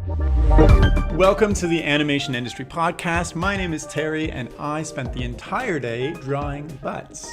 Welcome to the Animation Industry Podcast. My name is Terry, and I spent the entire day drawing butts.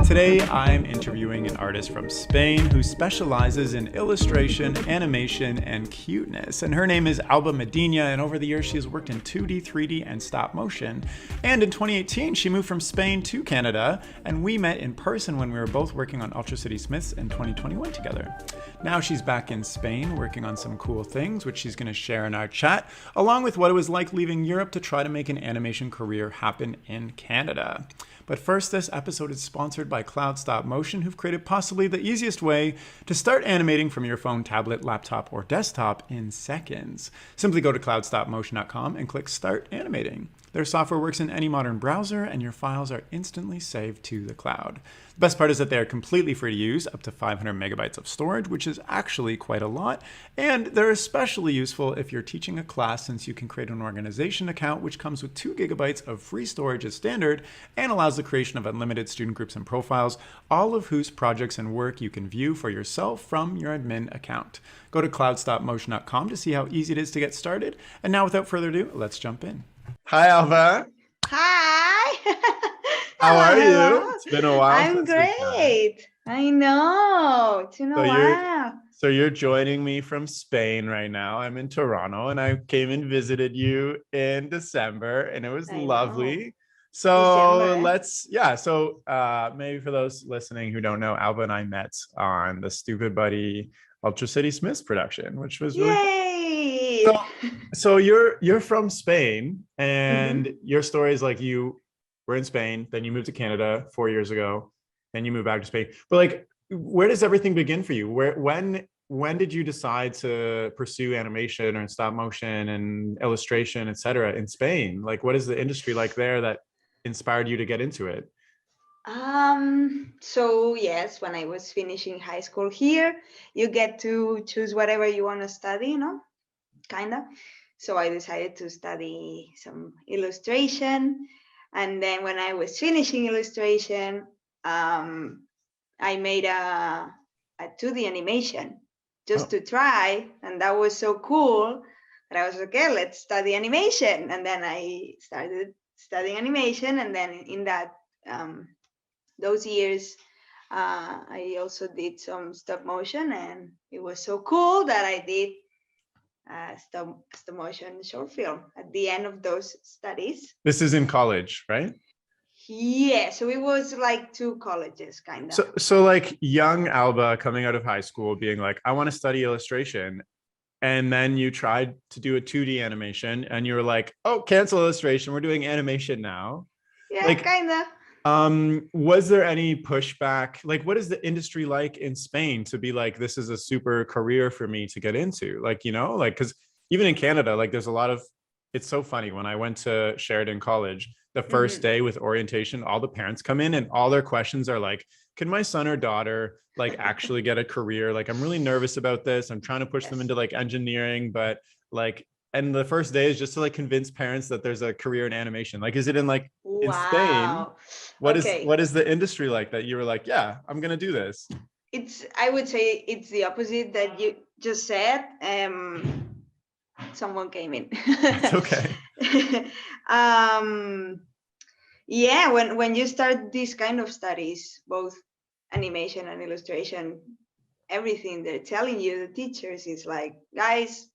Today, I'm interviewing an artist from Spain who specializes in illustration, animation, and cuteness. And her name is Alba Medinyà, and over the years, she has worked in 2D, 3D, and stop motion. And in 2018, she moved from Spain to Canada, and we met in person when we were both working on Ultra City Smiths in 2021 together. Now she's back in Spain working on some cool things, which she's going to share in our chat, along with what it was like leaving Europe to try to make an animation career happen in Canada. But first, this episode is sponsored by Cloud Stop Motion, who've created possibly the easiest way to start animating from your phone, tablet, laptop, or desktop in seconds. Simply go to cloudstopmotion.com and click Start Animating. Their software works in any modern browser, and your files are instantly saved to the cloud. The best part is that they are completely free to use, up to 500 megabytes of storage, which is actually quite a lot. And they're especially useful if you're teaching a class, since you can create an organization account, which comes with 2 gigabytes of free storage as standard and allows the creation of unlimited student groups and profiles, all of whose projects and work you can view for yourself from your admin account. Go to cloudstopmotion.com to see how easy it is to get started. And now, without further ado, let's jump in. Hi, Alba. Hi. How are you? It's been a while. I'm great. I know. It's been a while. So you're joining me from Spain right now. I'm in Toronto, and I came and visited you in December, and it was lovely. So maybe for those listening who don't know, Alba and I met on the Stupid Buddy Ultra City Smiths production, which was really cool. So you're from Spain, and your story is like you were in Spain, then you moved to Canada 4 years ago, then you moved back to Spain. But like, where does everything begin for you? When did you decide to pursue animation or stop motion and illustration, etc. in Spain? Like, what is the industry like there that inspired you to get into it? So yes, when I was finishing high school here, you get to choose whatever you want to study, kinda. So I decided to study some illustration. And then when I was finishing illustration, I made a 2D animation just to try. And that was so cool that I was like, okay, let's study animation. And then I started studying animation. And then in those years, I also did some stop motion. And it was so cool that I did stop motion short film at the end of those studies. This is in college, right? Yeah, so it was like 2 colleges, kind of. So like young Alba coming out of high school being like, I want to study illustration. And then you tried to do a 2D animation and you were like, oh, cancel illustration. We're doing animation now. Yeah, like, kind of. Was there any pushback? Like, what is the industry like in Spain to be like, this is a super career for me to get into? Like, because even in Canada, like there's a lot of, it's so funny. When I went to Sheridan College, the first day with orientation, all the parents come in and all their questions are like, can my son or daughter like actually get a career? Like, I'm really nervous about this. I'm trying to push them into like engineering, but like, and the first day is just to like convince parents that there's a career in animation. Like, is it in like in Spain? What is the industry like that you were like, yeah, I'm gonna do this? I would say it's the opposite that you just said. Someone came in. It's okay. Yeah, when you start these kind of studies, both animation and illustration, everything they're telling you, the teachers, is like, guys,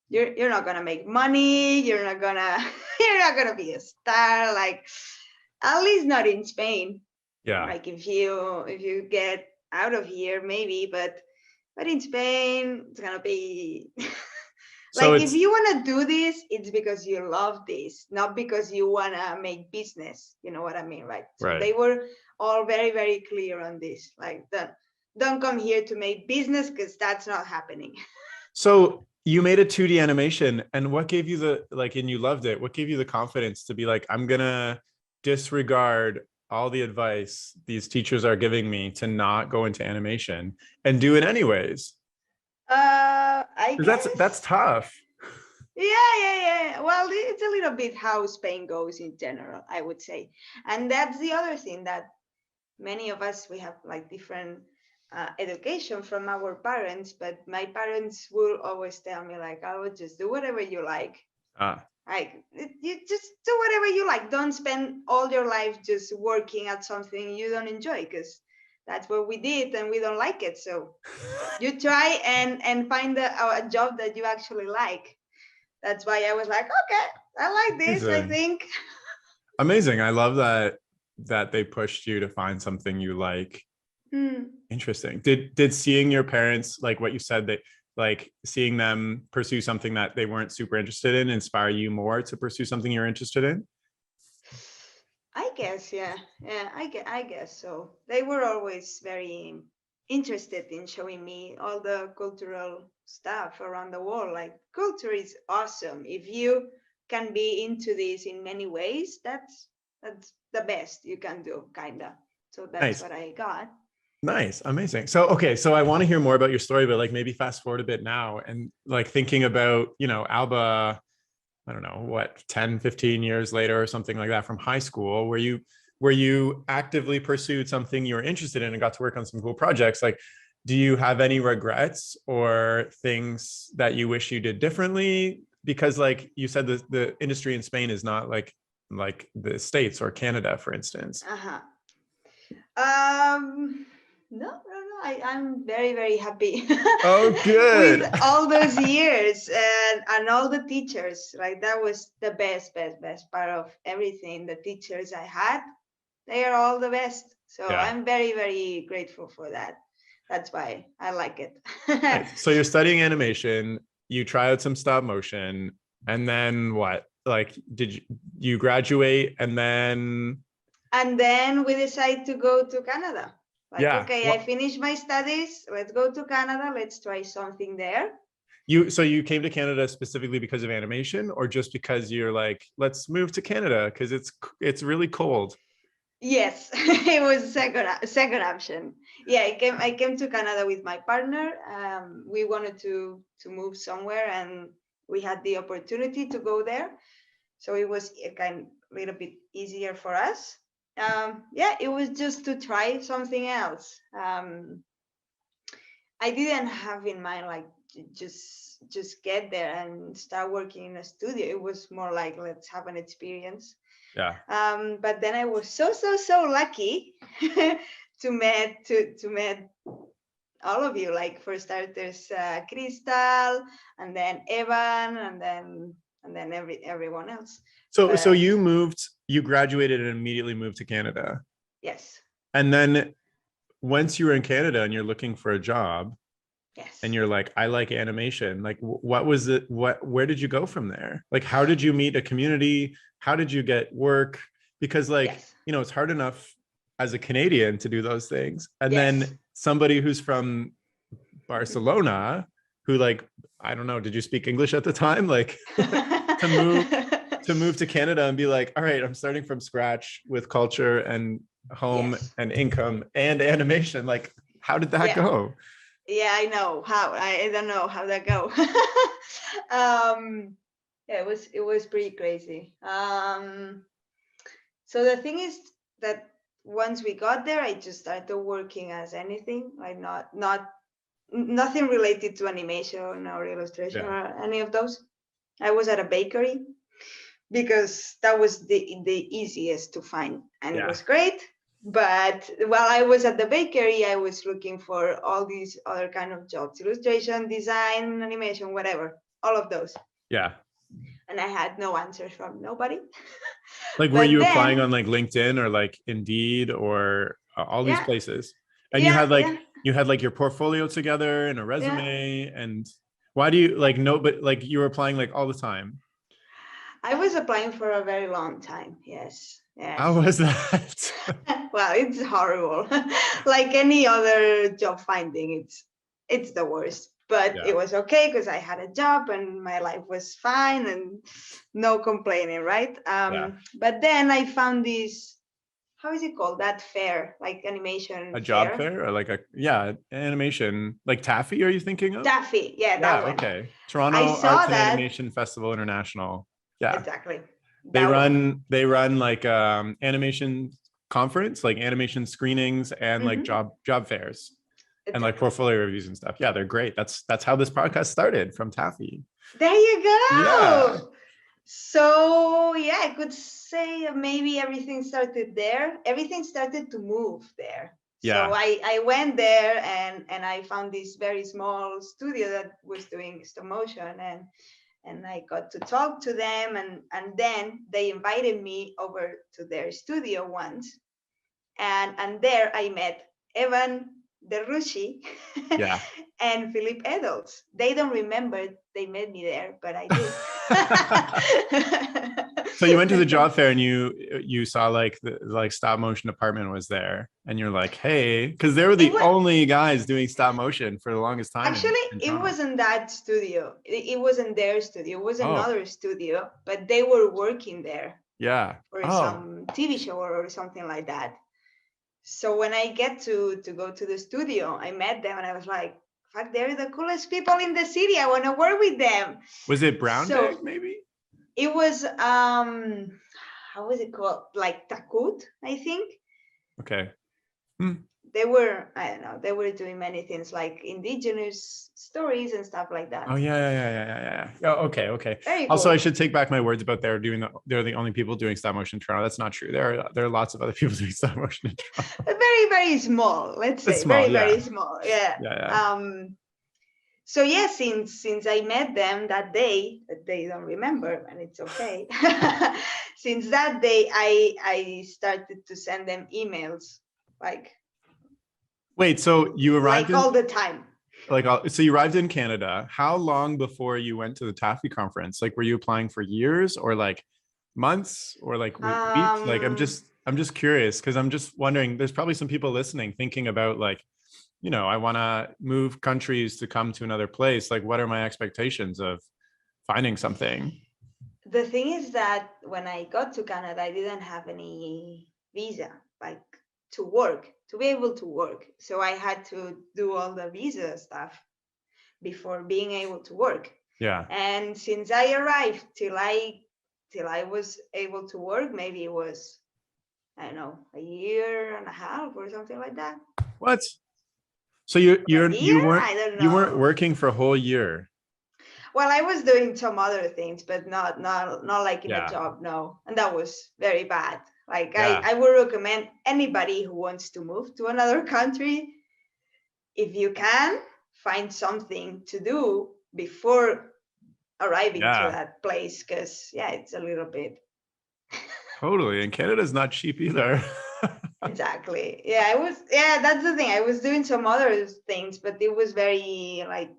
you're not gonna make money, you're not gonna be a star, like, at least not in Spain. Yeah, like if you get out of here, maybe, but in Spain it's gonna be like, if you want to do this, it's because you love this, not because you want to make business. You know what I mean, right? So they were all very, very clear on this. Like, don't come here to make business, because that's not happening. So you made a 2D animation, and what gave you and you loved it, what gave you the confidence to be like, I'm going to disregard all the advice these teachers are giving me to not go into animation and do it anyways? I guess that's tough. Yeah. Well, it's a little bit how Spain goes in general, I would say. And that's the other thing, that many of us, we have like different education from our parents, but my parents will always tell me like, I will just do whatever you like. Like you just do whatever you like. Don't spend all your life just working at something you don't enjoy, because that's what we did and we don't like it. So you try and find a job that you actually like. That's why I was like, okay, I like this, I Amazing. think. Amazing. I love that they pushed you to find something you like. Interesting. Did seeing your parents, like what you said, that like seeing them pursue something that they weren't super interested in inspire you more to pursue something you're interested in? I guess, yeah. I guess so. They were always very interested in showing me all the cultural stuff around the world. Like, culture is awesome. If you can be into this in many ways, that's the best you can do, kinda. So that's Nice. what I got. Nice. Amazing. So, okay. So I want to hear more about your story, but like maybe fast forward a bit now and like thinking about, Alba, I don't know, what, 10, 15 years later or something like that from high school, where you actively pursued something you were interested in and got to work on some cool projects. Like, do you have any regrets or things that you wish you did differently? Because like you said, the industry in Spain is not like the States or Canada, for instance. Uh-huh. No. I'm very, very happy Oh, good. with all those years and all the teachers. Like, that was the best part of everything. The teachers I had, they are all the best. So Yeah. I'm very, very grateful for that. That's why I like it. Nice. So you're studying animation, you try out some stop motion, and then what? Like, did you graduate and then And then we decide to go to Canada. Like, yeah. okay, I finished my studies. Let's go to Canada. Let's try something there. So you came to Canada specifically because of animation, or just because you're like, let's move to Canada because it's really cold? Yes, it was second option. Yeah, I came to Canada with my partner. We wanted to move somewhere, and we had the opportunity to go there, so it was a kind little bit easier for us. Yeah, it was just to try something else. I didn't have in mind like just get there and start working in a studio. It was more like, let's have an experience. Yeah. But then I was so lucky to meet all of you. Like, for starters, Crystal, and then Evan, and then everyone else. So But you graduated and immediately moved to Canada. yes, And then once you were in Canada and you're looking for a job yes. and you're like, I like animation, like what was it? Where did you go from there? Like, how did you meet a community? How did you get work? Because like, Yes. it's hard enough as a Canadian to do those things. And Yes. then somebody who's from Barcelona, who like, I don't know, did you speak English at the time? Like to move to Canada and be like, all right, I'm starting from scratch with culture and home Yes. and income and animation. Like, how did that go? Yeah, I know how. I don't know how that go. Yeah, it was pretty crazy. So the thing is that once we got there, I just started working as anything, like nothing related to animation or illustration or any of those. I was at a bakery because that was the easiest to find, and it was great. But while I was at the bakery, I was looking for all these other kind of jobs: illustration, design, animation, whatever, all of those. Yeah. And I had no answers from nobody. Like, were But you then, applying on like LinkedIn or like Indeed or all these yeah, places? And yeah, you had like your portfolio together and a yeah. resume. And why do you like no, but like you were applying like all the time? I was applying for a very long time. Yes, How yes. was that? Well, it's horrible. Like any other job finding, it's the worst. But Yeah. it was okay because I had a job and my life was fine and no complaining, right? Yeah. But then I found this, how is it called? That fair, like animation A job fair. fair or like animation, like Taffy, are you thinking of? Taffy, yeah, Yeah, that one. okay. I Toronto saw Arts and that. Animation Festival International. Yeah. Exactly. They That one. run like animation conference, like animation screenings and like Mhm. job fairs. and like Exactly. portfolio reviews and stuff. Yeah, they're great. That's how this podcast started, from Taffy. There you Yeah. go. So yeah, I could say maybe everything started there. Everything started to move there. So Yeah. I went there and I found this very small studio that was doing stop motion, and I got to talk to them, and then they invited me over to their studio once, and there I met Evan Derushi Yeah. and Philip Edels. They don't remember they met me there, but I did. So you went to the job fair and you saw like the like stop motion department was there, and you're like, hey, because they were It the was only guys doing stop motion for the longest time actually in it Toronto. wasn't that studio. It wasn't their studio. It was Oh, another studio, but they were working there yeah. for Oh, some TV show or something like that. So when I get to go to the studio, I met them and I was like, fuck, they're the coolest people in the city. I want to work with them. was it brown bag So maybe? it was how was it called? Like Takut, I think. Okay. Hmm. They were, I don't know, they were doing many things like indigenous stories and stuff like Oh that. yeah. Oh, okay, okay. Very Also, I cool. should take back my words about they're the only people doing stop motion in Toronto. That's not true. There are lots of other people doing stop motion in Toronto. Very, very small, let's It's say. small, Very, yeah, very small. Yeah. yeah. So yeah, since I met them that day, that they don't remember, and it's okay. Since that day, I started to send them emails like Wait, so you arrived in all the time. so you arrived in Canada. How long before you went to the Taffy conference? Like, were you applying for years or like months or like weeks? Like, Um, I'm just curious because I'm just wondering. There's probably some people listening thinking about like, I want to move countries to come to another place. Like, what are my expectations of finding something? the thing is that when I got to Canada, I didn't have any visa, like to work, to be able to work. So I had to do all the visa stuff before being able to work. Yeah. And since I arrived till I was able to work, maybe it was, I don't know, a year and a half or something like that. What? So Or a year? I don't you weren't know. working for a whole year. Well, I was doing some other things, but not like in a Yeah. job, no. And that was very bad. Like Yeah. I would recommend anybody who wants to move to another country, if you can, find something to do before arriving to Yeah. that place, because yeah, it's a little bit. Totally. And Canada's not cheap either. Exactly. Yeah, that's the thing. I was doing some other things, but it was very like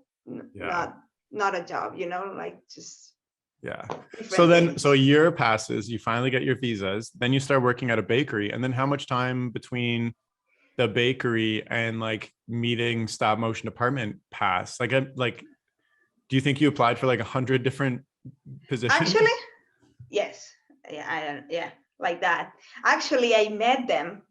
Yeah. not a job, like just Yeah. different So a things. year passes, you finally get your visas, then you start working at a bakery. And then how much time between the bakery and like meeting stop motion department pass? Do you think you applied for like 100 different positions? Actually, yes. Yeah, yeah, like that. Actually, I met them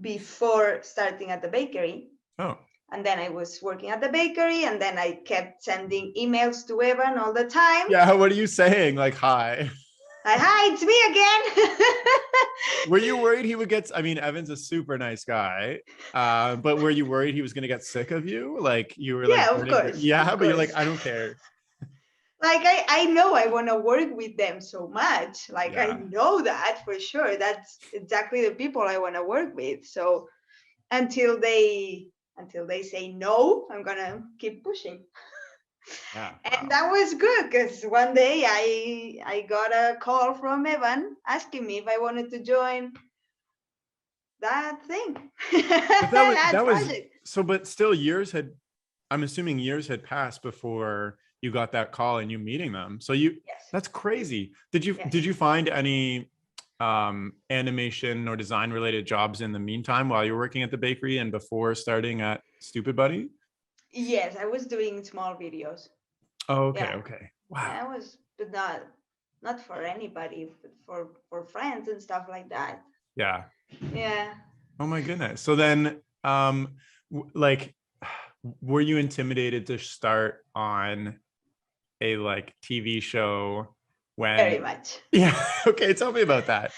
before starting at the bakery. Oh, And then I was working at the bakery, and then I kept sending emails to Evan all the time. yeah. What are you saying? Like, hi. Like, hi, it's me again. Were you worried he would get, I mean, Evan's a super nice guy. But were you worried he was going to get sick of you? Like you were like, Yeah, of course, yeah, of but you're like, course. I don't care. Like I know I want to work with them so much. Like I Yeah. know that for sure. That's exactly the people I want to work with. So until they say no, I'm gonna keep pushing. Yeah. And Wow. that was good because one day I got a call from Evan asking me if I wanted to join that thing, But that that was project. so, but still I'm assuming years had passed before you got that call and you meeting them. So Yes, that's crazy. Did yes. you find any animation or design related jobs in the meantime while you were working at the bakery and before starting at Stupid Buddy? Yes, I was doing small videos. Oh, okay, Yeah, okay. Wow. yeah, I was, but not for anybody, but for friends and stuff like that. Yeah. Yeah. Oh my goodness. So then like were you intimidated to start on a like TV show when Very much. yeah, okay, tell me about that.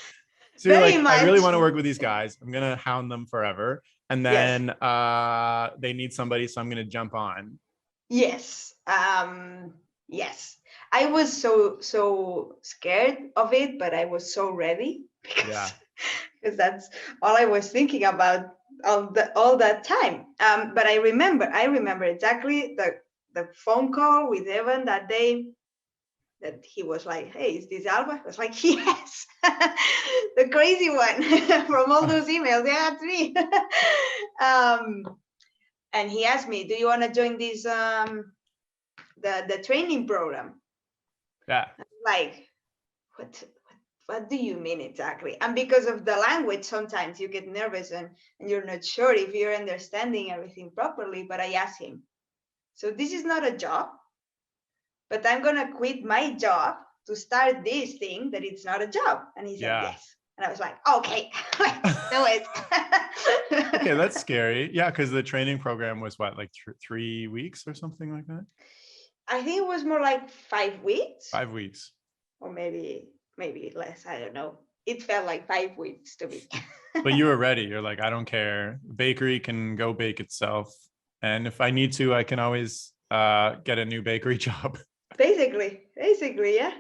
So you're Very like, I really much. want to work with these guys. I'm gonna hound them forever. And Yes. then they need somebody, so I'm going to jump on. Yes. Yes. I was so scared of it, but I was so ready Yeah. because that's all I was thinking about all that time. But I remember exactly the phone call with Evan that day, that he was like, "Hey, is this Alba?" I was like, "Yes." The crazy one from all those emails. Yeah, it's me. And he asked me, "Do you want to join this the training program?" Yeah. Like, what do you mean exactly? And because of the language, sometimes you get nervous and you're not sure if you're understanding everything properly. But I asked him, "So this is not a job, but I'm gonna quit my job to start this thing that it's not a job." And he said, Yeah. "Yes." And I was like, "Okay, let's do it." Okay, that's scary. Yeah, because the training program was what, like 3 weeks or something like that? I think it was more like 5 weeks, 5 weeks. or maybe less. I don't know. It felt like 5 weeks to me. But you were ready. You're like, I don't care. Bakery can go bake itself. And if I need to, I can always get a new bakery job. Basically, yeah.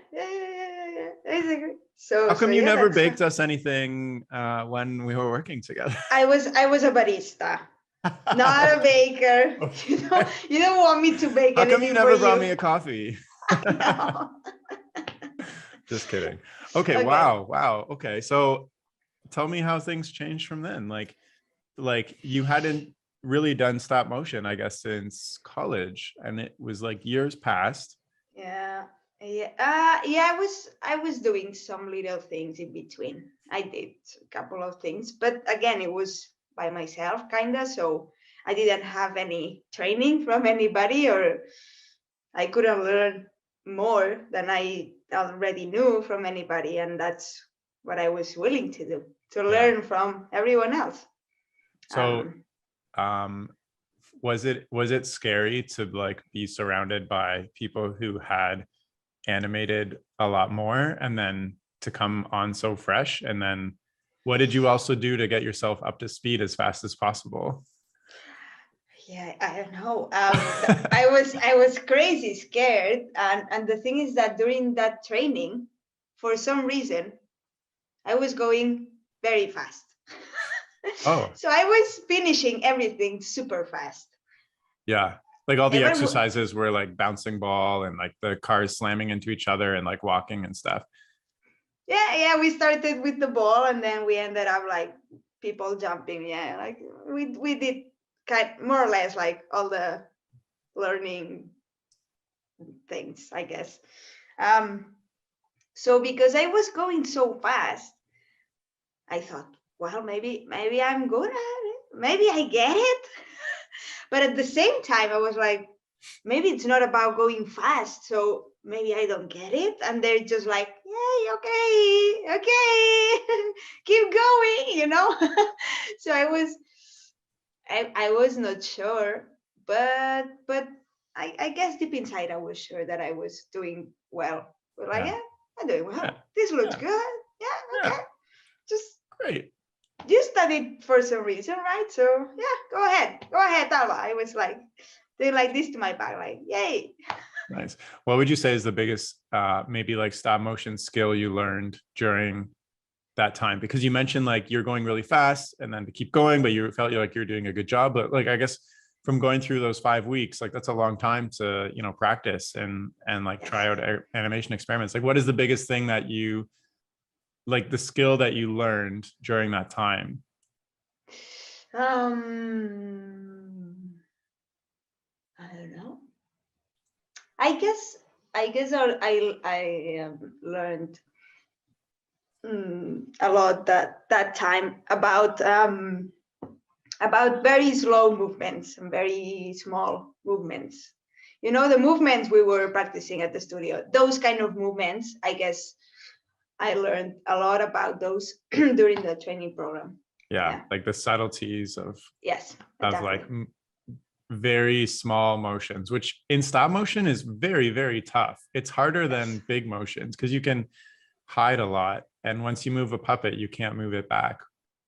Basically. How So come you yeah, never that's. baked us anything when we were working together? I was a barista, not a baker. You don't want me to bake How come you anything for never brought you. me a coffee? No. Just kidding. Okay, Okay. wow. Okay. So tell me how things changed from then. Like you hadn't really done stop motion, I guess, since college, and it was like years past. Yeah. Yeah. Yeah. I was doing some little things in between. I did a couple of things, but again, it was by myself, kinda. So I didn't have any training from anybody, or I couldn't learn more than I already knew from anybody, and that's what I was willing to do, to Yeah. learn from everyone else. So Um, um was it scary to like be surrounded by people who had animated a lot more and then to come on so fresh? And then what did you also do to get yourself up to speed as fast as possible? yeah, I don't know. I was crazy scared, and the thing is that during that training, for some reason, I was going very fast. Oh, So I was finishing everything super fast. yeah. Like all the Evan, exercises were like bouncing ball and like the cars slamming into each other and like walking and stuff. yeah, we started with the ball, and then we ended up like people jumping. Yeah, like we did more or less like all the learning things, I guess. Um, so because I was going so fast, I thought, well, maybe I'm good at it. Maybe I get it. But at the same time, I was like, maybe it's not about going fast, so maybe I don't get it. And they're just like, yay, okay, keep going. So I was not sure, but I guess deep inside I was sure that I was doing well. But like, Yeah. yeah, I'm doing well. Yeah. This looks Yeah. good. Yeah, Yeah. okay. Just Great. you studied for some reason, right? So yeah, go ahead, Alba. I was like doing like this to my back, like, yay. Nice. What would you say is the biggest maybe like stop motion skill you learned during that time? Because you mentioned like you're going really fast and then to keep going, but you felt like you're doing a good job. But like I guess from going through those 5 weeks, like that's a long time to, practice and like Yes. try out animation experiments. Like what is the biggest thing that you like the skill that you learned during that time? I don't know. I guess I learned a lot that time about very slow movements and very small movements. The movements we were practicing at the studio, those kind of movements, I guess I learned a lot about those during the training program. Yeah, Yeah. like the subtleties Yes, of like exactly. very small motions, which in stop motion is very, very tough. It's harder Yes. than big motions because you can hide a lot. And once you move a puppet, you can't move it back.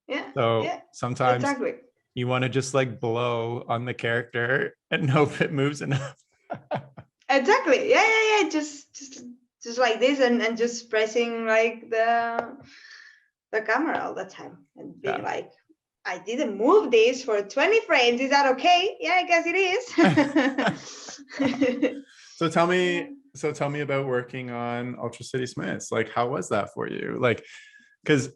Yeah. So Yeah. sometimes Exactly. you want to just like blow on the character and hope it moves enough. Exactly. Yeah. Just like this, and just pressing like the camera all the time and being Yeah. like, I didn't move this for 20 frames. Is that okay? Yeah, I guess it is. So tell me about working on Ultra City Smiths. Like, how was that for you? Like, because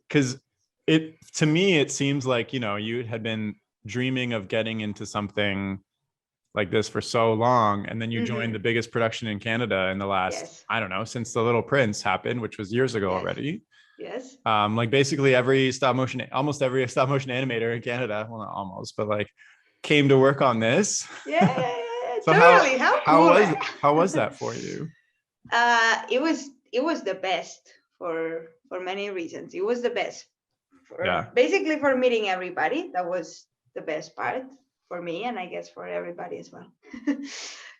it, to me, it seems like, you know, you had been dreaming of getting into something like this for so long, and then you joined the Mhm. biggest production in Canada in the last, Yes. I don't know, since The Little Prince happened, which was years ago Yes. already. Yes. Like basically almost every stop motion animator in Canada, well, not almost, but like came to work on this. Yeah. So Totally. How cool. how was that for you? It was the best for many reasons. It was the best Yeah. for basically for meeting everybody. That was the best part for me, and I guess for everybody as well.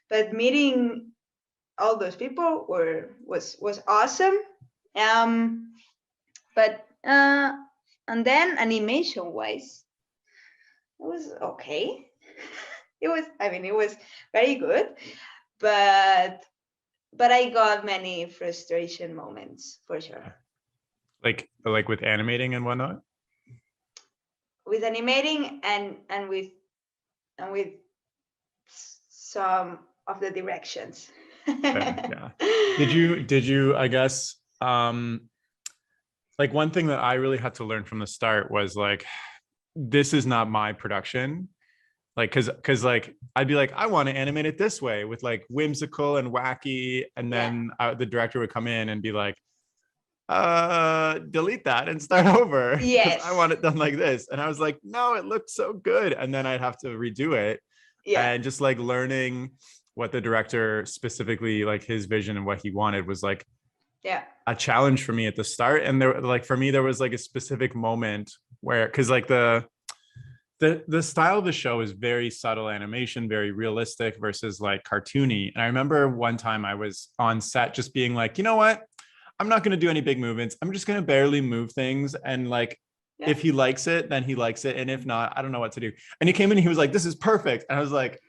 But meeting all those people was awesome. Um, but and then animation wise, it was okay. It was very good, but I got many frustration moments for sure. Like with animating and whatnot. With animating and with some of the directions. Okay, yeah. Did you I guess like one thing that I really had to learn from the start was like, this is not my production. Like, cause like I'd be like, I want to animate it this way with like whimsical and wacky, and Yeah. then the director would come in and be like, delete that and start over because I Yes. want it done like this. And I was like, no, it looked so good. And then I'd have to redo it. Yeah. And just like learning what the director specifically, like his vision and what he wanted, was like Yeah. a challenge for me at the start. And there, like for me, there was like a specific moment where, because like the style of the show is very subtle animation, very realistic versus like cartoony. And I remember one time I was on set just being like, you know what, I'm not going to do any big movements, I'm just going to barely move things, and like Yeah. if he likes it then he likes it, and if not, I don't know what to do. And he came in and he was like, this is perfect, and I was like,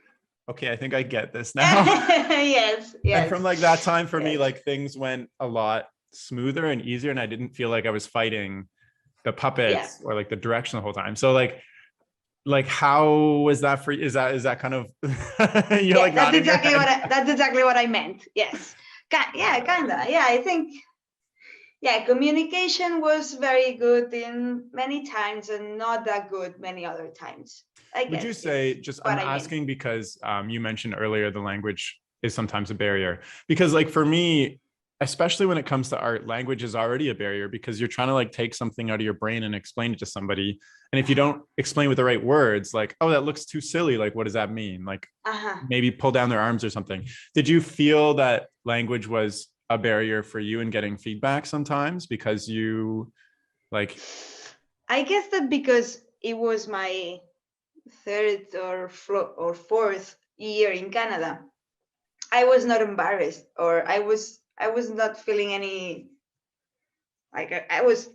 okay, I think I get this now. Yes. And from Yes. like that time for me, Yes. like things went a lot smoother and easier, and I didn't feel like I was fighting the Yeah. puppets or like the direction the whole time. So like how was that for you? Is that kind of you're Yeah. like nodding your head? That's exactly what I meant. Yes. Yeah. Kinda. Yeah. I think. Yeah. Communication was very good in many times, and not that good many other times. I Would you guess say, is just what I'm I mean. asking because you mentioned earlier the language is sometimes a barrier, because like for me, especially when it comes to art, language is already a barrier because you're trying to like take something out of your brain and explain it to somebody, and if you don't explain with the right words, like, oh, that looks too silly, like what does that mean, like Uh-huh. maybe pull down their arms or something. Did you feel that language was a barrier for you in getting feedback sometimes because you like I guess that because it was my third or fourth year in Canada, I was not embarrassed, or I was not feeling any, like I was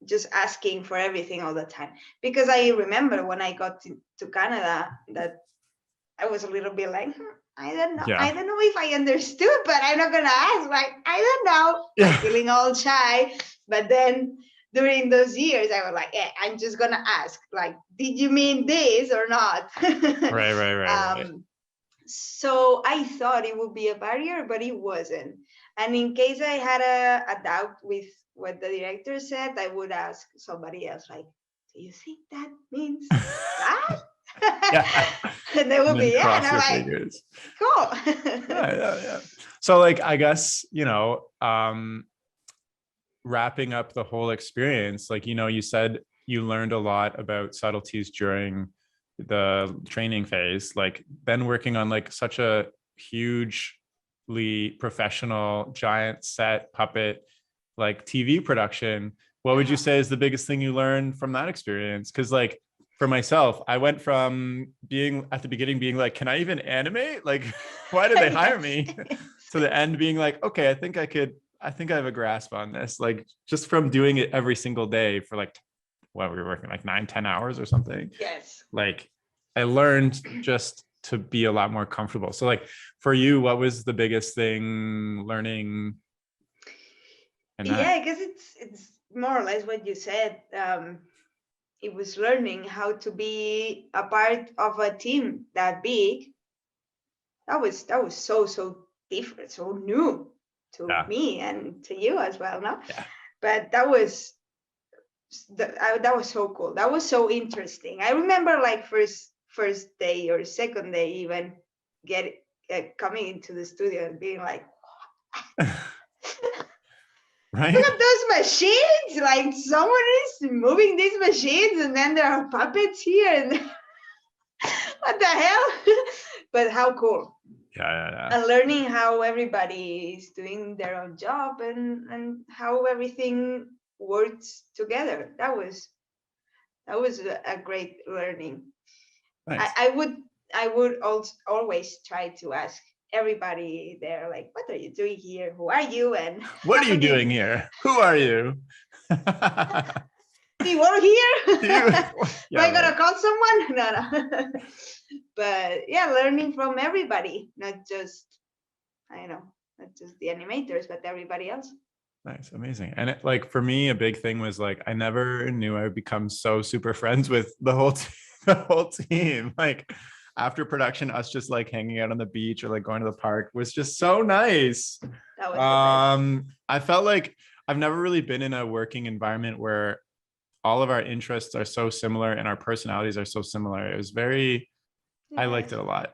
just asking for everything all the time, because I remember when I got to Canada that I was a little bit like, I yeah don't know if I understood, but I'm not gonna ask. Like, I don't know, like yeah feeling all shy. But then during those years, I was like, yeah, I'm just gonna ask. Like, did you mean this or not? right. So I thought it would be a barrier, but it wasn't. And in case I had a doubt with what the director said, I would ask somebody else, like, do you think that means that? Yeah. And they And will then be, yeah. And cross I'm your like, fingers. cool. Yeah. So like I guess, you know, wrapping up the whole experience, like, you know, you said you learned a lot about subtleties during the training phase, like then working on like such a hugely professional giant set puppet like TV production. What would you Uh-huh. say is the biggest thing you learned from that experience? Because like for myself, I went from being at the beginning being like, can I even animate? Like, why did they hire Yes. me? To the end being like, okay, I think I have a grasp on this. Like just from doing it every single day for like, what, we were working like 9, 10 hours or something. Yes. like I learned just to be a lot more comfortable. So like for you, what was the biggest thing learning in that? Yeah, I guess it's more or less what you said. It was learning how to be a part of a team that big. That was so different, so new to Yeah. me and to you as well, no? Yeah. But that was so cool. That was so interesting. I remember like first day or second day even get coming into the studio and being like, look Right? at those machines! Like someone is moving these machines, and then there are puppets here, and what the hell? But how cool! Yeah. And learning how everybody is doing their own job and how everything works together. That was a great learning. Nice. I would also always try to ask everybody there, like, what are you doing here? Who are you? And What how are you come you doing here? Who are you? do you work here? You, Do yeah, I right. gotta call someone? No. But yeah, learning from everybody, not just not just the animators, but everybody else. Nice, amazing. And like for me, a big thing was like I never knew I would become so super friends with the whole the whole team. Like after production, us just like hanging out on the beach or like going to the park was just so nice. That was the best. I felt like I've never really been in a working environment where all of our interests are so similar and our personalities are so similar. It was very, I liked Yes. it a lot.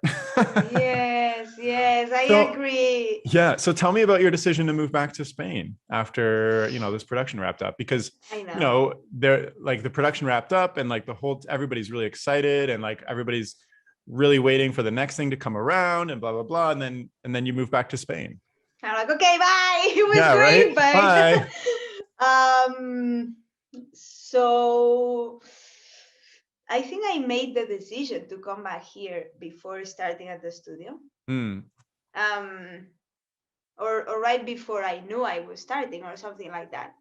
Yes, I So agree. yeah. So tell me about your decision to move back to Spain after, this production wrapped up, because, I know. there, like the production wrapped up and like everybody's really excited and like everybody's really waiting for the next thing to come around and blah, blah, blah. And then you move back to Spain. I'm like, okay, bye. It was Yeah. great, Right. but Bye. so I think I made the decision to come back here before starting at the studio. Mm, Um, or right before I knew I was starting or something like that.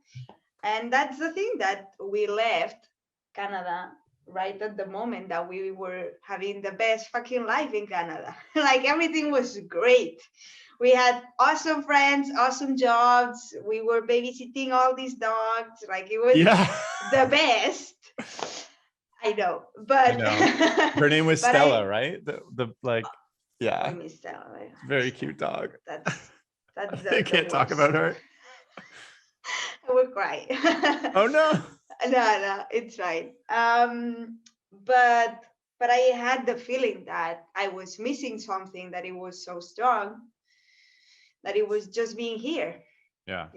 And that's the thing, that we left Canada right at the moment that we were having the best fucking life in Canada. Like everything was great. We had awesome friends, awesome jobs. We were babysitting all these dogs. Like it was yeah. the best. I know, I but know. Her name was but Stella, right? The like, I yeah, miss that. very cute dog. That's You the can't talk worst. about her. I would cry. Oh no. No, it's right. But I had the feeling that I was missing something, that it was so strong, that it was just being here, Yeah.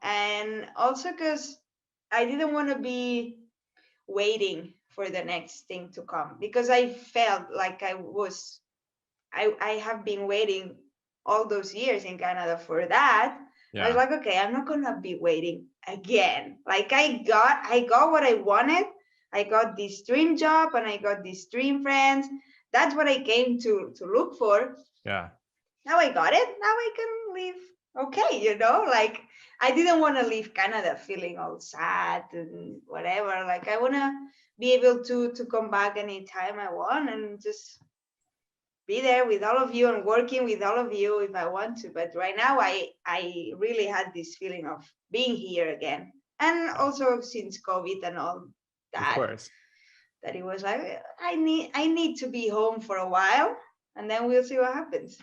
and also because I didn't want to be waiting for the next thing to come, because I felt like I have been waiting all those years in Canada for that. I was Yeah. like, okay, I'm not gonna be waiting again. Like I got what I wanted. I got this dream job and I got these dream friends. That's what I came to look for. Yeah. Now I got it. Now I can live okay. Like I didn't want to leave Canada feeling all sad and whatever. Like I wanna be able to come back anytime I want and just be there with all of you and working with all of you if I want to. But right now, I really had this feeling of being here again, and also since COVID and all Of that, course. that it was like I need to be home for a while, and then we'll see what happens.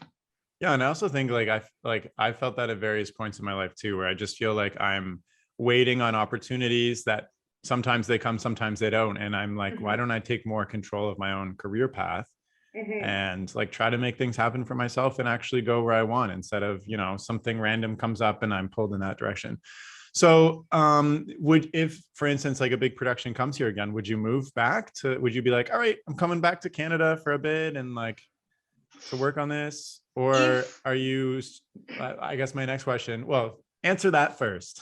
Yeah, and I also think I felt that at various points in my life too, where I just feel like I'm waiting on opportunities that sometimes they come, sometimes they don't, and I'm like, why Hmm. don't I take more control of my own career path Hmm. and like try to make things happen for myself and actually go where I want instead of, something random comes up and I'm pulled in that direction. So, if, for instance, like a big production comes here again, would you move back would you be like, all right, I'm coming back to Canada for a bit and like to work on this? Or If are you, I guess my next question, well, answer that first.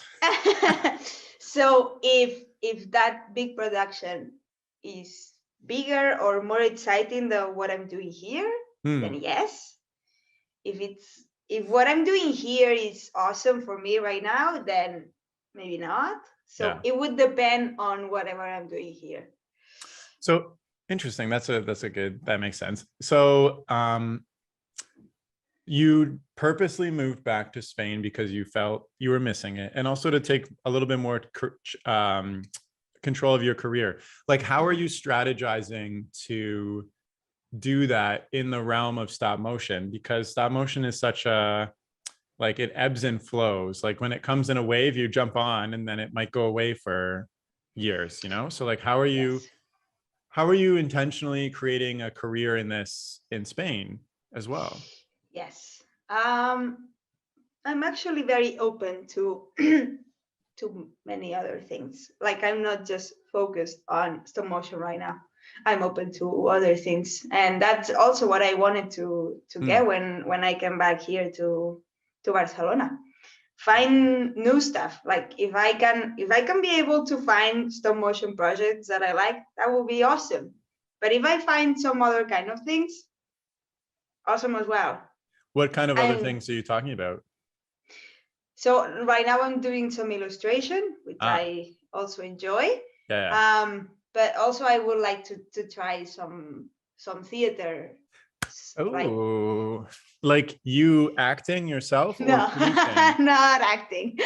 so, if that big production is bigger or more exciting than what I'm doing here, then Hmm. yes. If what I'm doing here is awesome for me right now, then maybe not. So Yeah. it would depend on whatever I'm doing here. So Interesting. That makes sense. So you purposely moved back to Spain because you felt you were missing it, and also to take a little bit more control of your career. Like, how are you strategizing to do that in the realm of stop motion? Because stop motion is such a, like, it ebbs and flows. Like when it comes in a wave, you jump on and then it might go away for years, you know? So like, Yes. how are you intentionally creating a career in this in Spain as well? Yes. I'm actually very open to to many other things. Like I'm not just focused on stop motion right now. I'm open to other things, and that's also what I wanted to Hmm. get when I came back here to Barcelona. Find new stuff. Like if I can be able to find stop motion projects that I like, that will be awesome. But if I find some other kind of things, awesome as well. What kind of other And things are you talking about? so right now I'm doing some illustration, which Ah, I also enjoy. yeah, But also I would like to try some theater, yeah. like Oh, like you acting yourself no, or producing? not acting,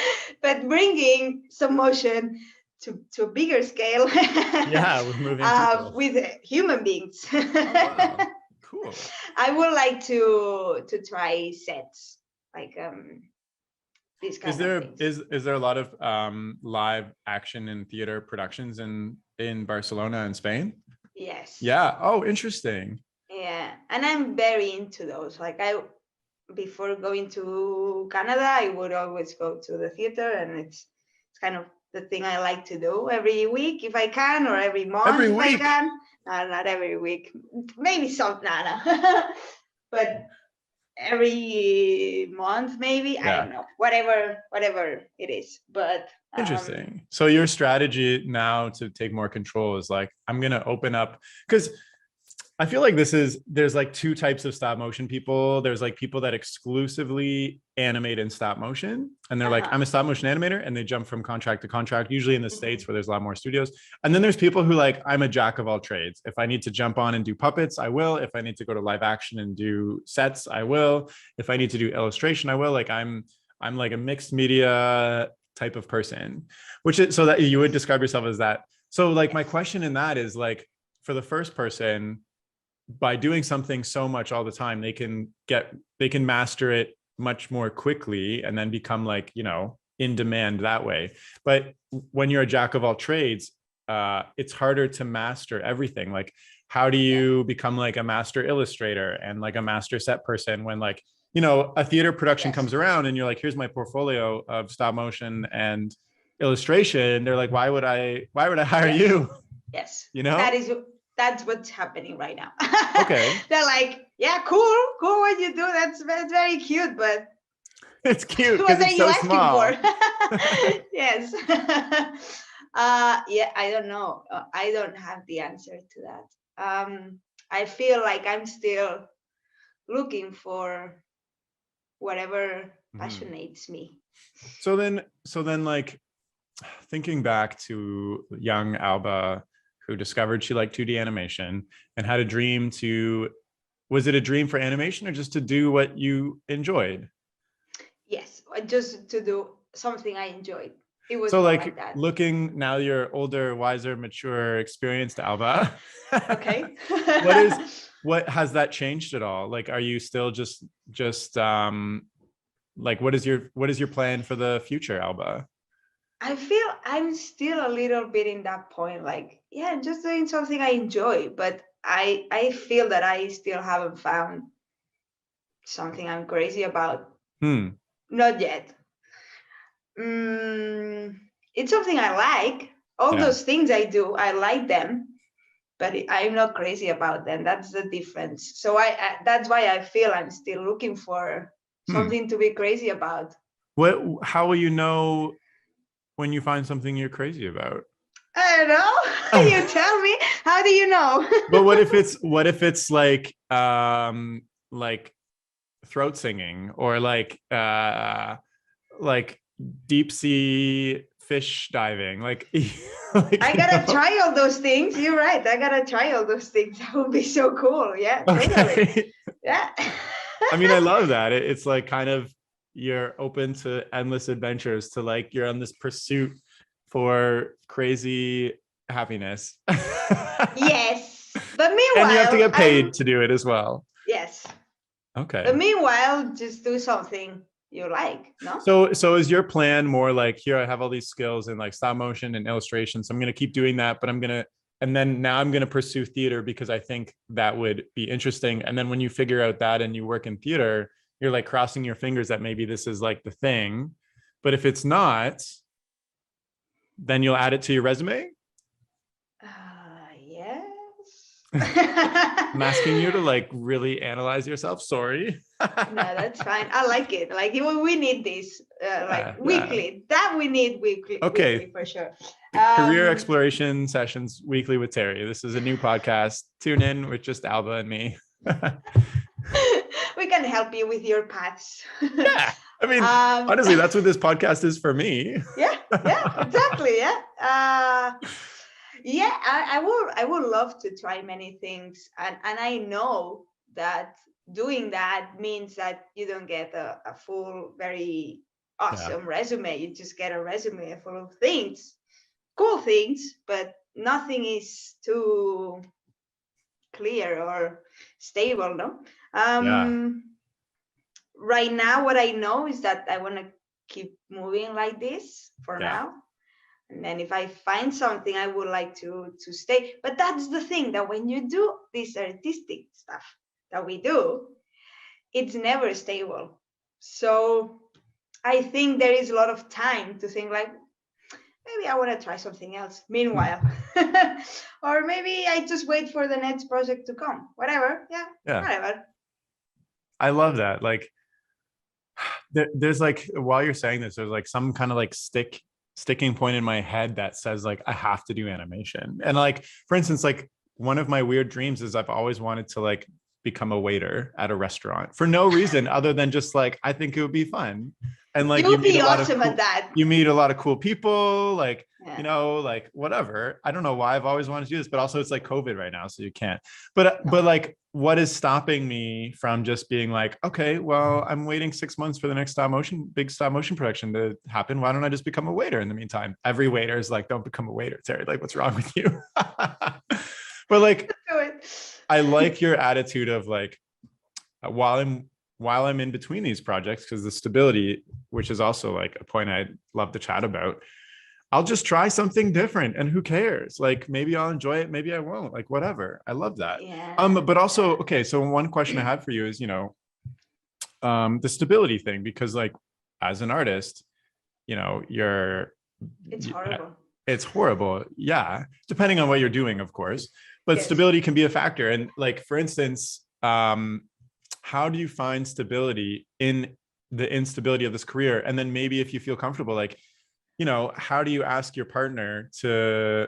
but bringing some motion to a bigger scale Yeah, with moving people. with human beings. Oh, wow. Cool. I would like to try sets, like these Is kind of there things. is there a lot of live action and theater productions in Barcelona and Spain? Yes. Yeah. Oh, interesting. Yeah, and I'm very into those. Like I, before going to Canada, I would always go to the theater, and it's kind of the thing I like to do every week if I can, or every month Every if I week. can. Not every week, maybe some nana, but every month maybe. I Yeah. don't know, whatever it is. But Interesting. So your strategy now to take more control is like, I'm gonna open up, because I feel like there's like two types of stop motion people. There's like people that exclusively animate in stop motion, and they're like, uh-huh. I'm a stop motion animator, and they jump from contract to contract, usually in the Mhm. States where there's a lot more studios. And then there's people who like, I'm a jack of all trades. If I need to jump on and do puppets, I will. If I need to go to live action and do sets, I will. If I need to do illustration, I will. Like I'm like a mixed media type of person, which is so that you would describe yourself as that. So like my Yes. question in that is like, for the first person, by doing something so much all the time, they can master it much more quickly and then become like, you know, in demand that way. But when you're a jack of all trades, it's harder to master everything. Like, how do Yeah. you become like a master illustrator and like a master set person when, like, you know, a theater production Yes. comes around and you're like, here's my portfolio of stop motion and illustration. They're like, why would I hire Yes. you? Yes. You know? That's what's happening right now. Okay. They're like, yeah, cool what you do. That's very cute, but It's cute what because are it's you so asking for? small. Yes. Yeah, I don't know. I don't have the answer to that. I feel like I'm still looking for whatever Mhm. passionates me. So then, like, thinking back to young Alba, who discovered she liked 2D animation and had a dream to, was it a dream for animation or just to do what you enjoyed? Yes, just to do something I enjoyed. It was So, more like, like that. looking now, you're older, wiser, mature, experienced Alba. Okay. what is what has that changed at all? Like, are you still just like, what is your plan for the future, Alba? I feel I'm still a little bit in that point, like, yeah, just doing something I enjoy, but I feel that I still haven't found something I'm crazy about. Hmm. Not yet. Mm, it's something I like. All Yeah. those things I do, I like them, but I'm not crazy about them. That's the difference. So that's why I feel I'm still looking for Hmm. something to be crazy about. What? How will you know when you find something you're crazy about? I don't know. You tell me. How do you know? But what if it's like throat singing or like deep sea fish diving, like, I gotta try all those things. You're right. I gotta try all those things. That would be so cool. Yeah, totally. Okay. Yeah. I mean, I love that. It's like kind of you're open to endless adventures, to like you're on this pursuit for crazy happiness. Yes. But And you have to meanwhile, get paid to do it as well. yes. Okay. But meanwhile, just do something you like, no? So is your plan more like, here I have all these skills in like stop motion and illustration, so I'm going to keep doing that, but and then now I'm going to pursue theater because I think that would be interesting. And then when you figure out that and you work in theater, you're like crossing your fingers that maybe this is like the thing. But if it's not, then you'll add it to your resume. Yes. I'm asking you to like really analyze yourself. Sorry. No, that's fine. I like it. Like we need this, like weekly. That we need weekly. Okay. Weekly for sure. Career exploration sessions weekly with Terry. This is a new podcast. Tune in with just Alba and me. We can help you with your paths. Yeah. I mean, honestly, that's what this podcast is for me. Yeah, exactly. Yeah. Yeah, I would love to try many things. And I know that doing that means that you don't get a full, very awesome resume. You just get a resume full of things, cool things, but nothing is too clear or stable, no? Right now, what I know is that I want to keep moving like this for now. And then if I find something, I would like to stay. But that's the thing, that when you do this artistic stuff that we do, it's never stable. So I think there is a lot of time to think like, maybe I want to try something else meanwhile. Or maybe I just wait for the next project to come. Whatever. Yeah. Whatever. I love that. Like, there's like, while you're saying this, there's like some kind of like sticking point in my head that says like I have to do animation. And like, for instance, like one of my weird dreams is I've always wanted to like become a waiter at a restaurant for no reason other than just like I think it would be fun. And like you'll be awesome at that. You meet a lot of cool people, like you know, like whatever. I don't know why I've always wanted to do this, but also it's like COVID right now, so you can't. But like, what is stopping me from just being like, okay, well, I'm waiting 6 months for the next big stop motion production to happen. Why don't I just become a waiter in the meantime? Every waiter is like, don't become a waiter, Terry. Like, what's wrong with you? But like, I like your attitude of like, while I'm in between these projects, because the stability, which is also like a point I'd love to chat about, I'll just try something different, and who cares? Like, maybe I'll enjoy it, maybe I won't, like whatever. I love that. But also, okay, so one question I had for you is, you know, the stability thing, because like as an artist, you know, it's horrible. It's horrible. Yeah. Depending on what you're doing, of course, but stability can be a factor. And like, for instance, how do you find stability in the instability of this career? And then maybe if you feel comfortable, like, you know, how do you ask your partner to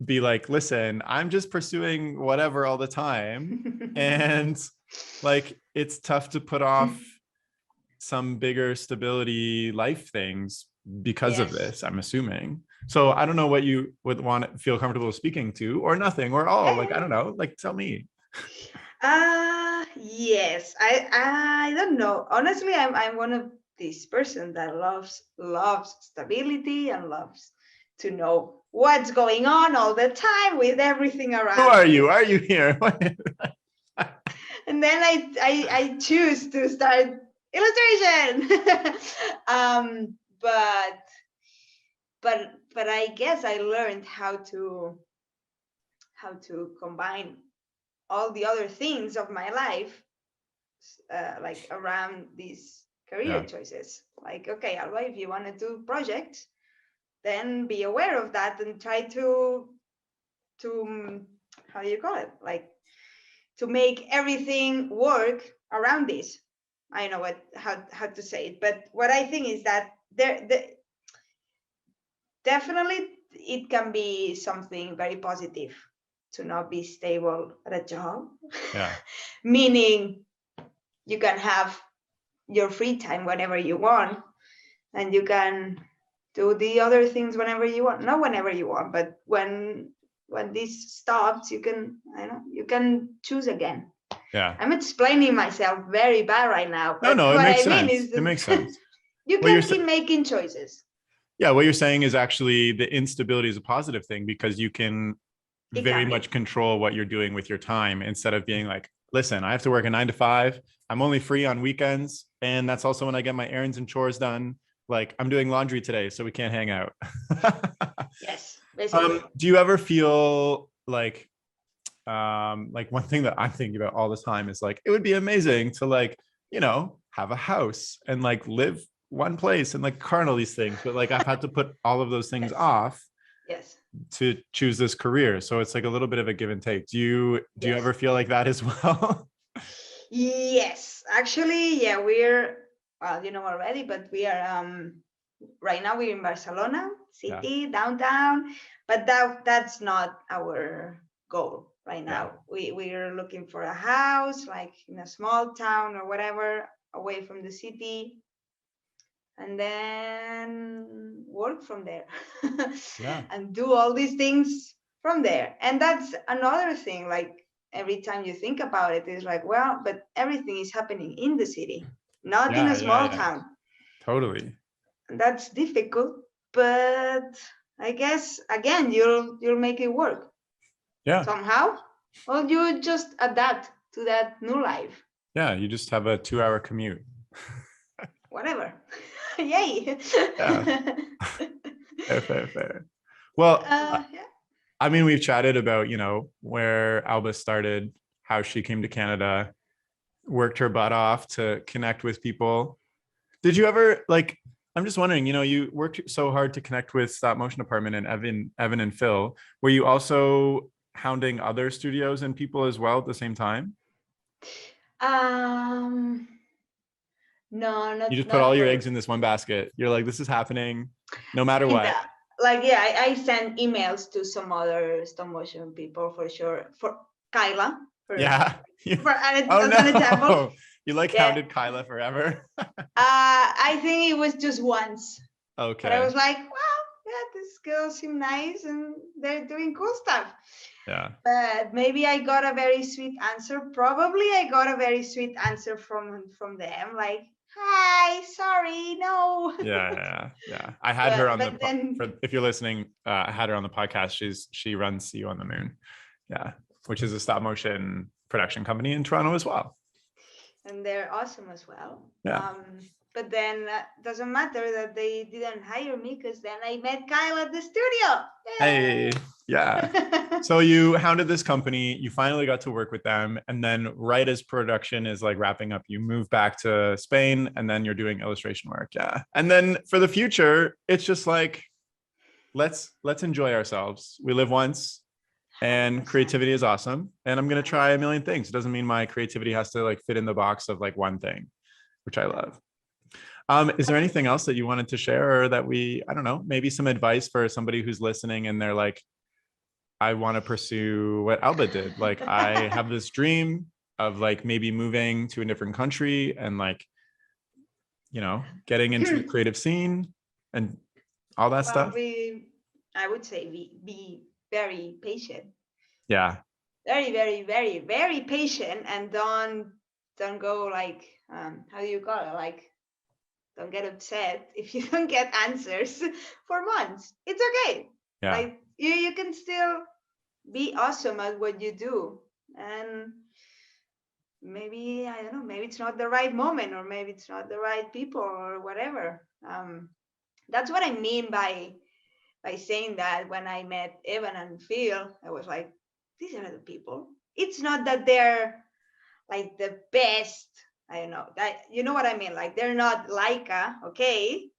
be like, listen, I'm just pursuing whatever all the time. And like, it's tough to put off some bigger stability life things because of this, I'm assuming. So I don't know what you would want to feel comfortable speaking to, or nothing, or all, like, I don't know, like, tell me. Yes, I don't know. Honestly, I'm one of these person that loves stability and loves to know what's going on all the time with everything around. Who are you? Are you here? And then I choose to start illustration. But I guess I learned how to combine all the other things of my life, like around these career choices. Like, okay, Alba, if you want to do projects, then be aware of that and try to how do you call it? Like, to make everything work around this. I know how to say it, but what I think is that definitely it can be something very positive to not be stable at a job. Meaning you can have your free time whenever you want, and you can do the other things whenever you want. Not whenever you want, but when this stops, you can, you can choose again. Yeah. I'm explaining myself very bad right now, but No, it what makes I mean sense. is It makes sense. you What you're can keep making choices. Yeah, what you're saying is actually the instability is a positive thing because you can It very can be. much control what you're doing with your time instead of being like, listen, I have to work a 9 to 5. I'm only free on weekends. And that's also when I get my errands and chores done. Like I'm doing laundry today, so we can't hang out. Yes, basically. Do you ever feel like one thing that I'm thinking about all the time is like, it would be amazing to like, have a house and like live one place and like car all these things. But like, I've had to put all of those things Yes. off Yes. to choose this career. So it's like a little bit of a give and take. Do you Yes. ever feel like that as well? Yes, actually, yeah, well, you know already, but we are right now we're in Barcelona city, downtown, but that's not our goal right Yeah. now. We're looking for a house like in a small town or whatever, away from the city, and then work from there. Yeah. And do all these things from there. And that's another thing, like every time you think about it, is like, well, but everything is happening in the city, not in a Yeah. small Yeah. town. Totally. And that's difficult, but I guess again you'll make it work Yeah. somehow, or you just adapt to that new life. Yeah. You just have a 2 hour commute. Whatever. Yay. Yeah. Fair. Well, Yeah. I mean, we've chatted about, where Alba started, how she came to Canada, worked her butt off to connect with people. Did you ever like, I'm just wondering, you worked so hard to connect with stop motion department and Evan and Phil. Were you also hounding other studios and people as well at the same time? Um, no, You just put not all your for eggs in this one basket. You're like, this is happening no matter kinda. what. Like, yeah, I sent emails to some other stop motion people for sure. For Kyla, Yeah. Oh as an example. no. You like Yeah. hounded Kyla forever. I think it was just once, but I Okay. was like, well, yeah, these girls seem nice and they're doing cool stuff. Yeah. But maybe I got a very sweet answer. Probably I got a very sweet answer from them, like, hi, sorry, no. Yeah. I had her on But then if you're listening, I had her on the podcast. She runs See You on the Moon. Yeah. Which is a stop motion production company in Toronto as well. and they're awesome as well. Yeah. But then doesn't matter that they didn't hire me, because then I met Kyle at the studio. Hey, yeah. So you hounded this company, you finally got to work with them, and then right as production is like wrapping up, you move back to Spain, and then you're doing illustration work. Yeah. And then for the future, it's just like, let's enjoy ourselves. We live once. And 100%. creativity is awesome. And I'm going to try a million things. It doesn't mean my creativity has to like fit in the box of like one thing, which I love. Is there anything else that you wanted to share, or that I don't know, maybe some advice for somebody who's listening and they're like, I want to pursue what Alba did. Like, I have this dream of like maybe moving to a different country and like, getting into the creative scene and all that stuff. I would say be very patient. Yeah. Very, very, very, very patient, and don't go like, how do you call it? Like, don't get upset if you don't get answers for months. It's okay. Yeah. Like, you can still be awesome at what you do. And maybe, I don't know, maybe it's not the right moment, or maybe it's not the right people, or whatever. That's what I mean by saying that when I met Evan and Phil, I was like, these are the people. It's not that they're like the best. I don't know that, you know what I mean? Like, they're not Leica, okay,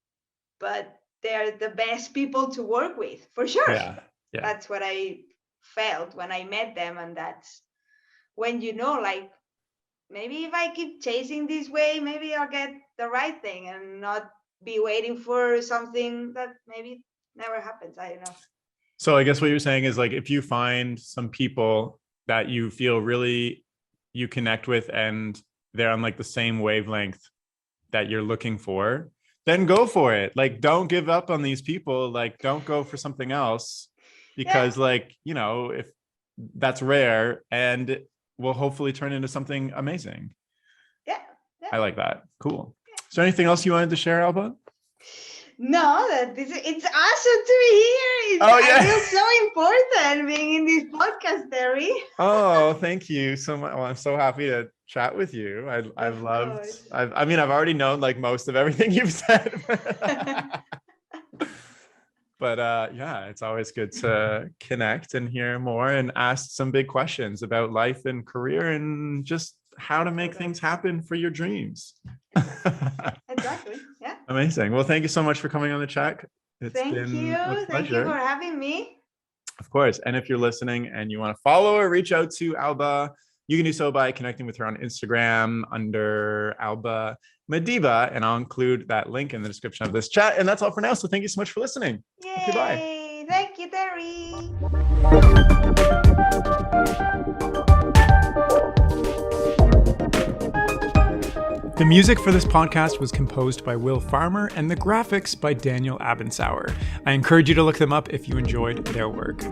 but they're the best people to work with, for sure. Yeah. That's what I felt when I met them. And that's when, like, maybe if I keep chasing this way, maybe I'll get the right thing and not be waiting for something that maybe never happens. I don't know. So I guess what you're saying is like, if you find some people that you feel really you connect with and they're on like the same wavelength that you're looking for, then go for it. Like, don't give up on these people. Like, don't go for something else because like, you know, if that's rare and will hopefully turn into something amazing. Yeah. I like that. Cool. Is there anything else you wanted to share, Alba? No, it's awesome to be here. I feel so important being in this podcast, Terry. Oh, thank you so much. Well, I'm so happy to chat with you. I've already known like most of everything you've said. But yeah, it's always good to connect and hear more and ask some big questions about life and career and just how to make things happen for your dreams. Exactly. Yeah. Amazing. Well, thank you so much for coming on the chat. Thank you. Thank you for having me. Of course. And if you're listening and you want to follow or reach out to Alba, you can do so by connecting with her on Instagram under Alba Medinyà, and I'll include that link in the description of this chat. And that's all for now. So thank you so much for listening. Yay. Okay, bye. Thank you, Terry. The music for this podcast was composed by Will Farmer and the graphics by Daniel Abensauer. I encourage you to look them up if you enjoyed their work.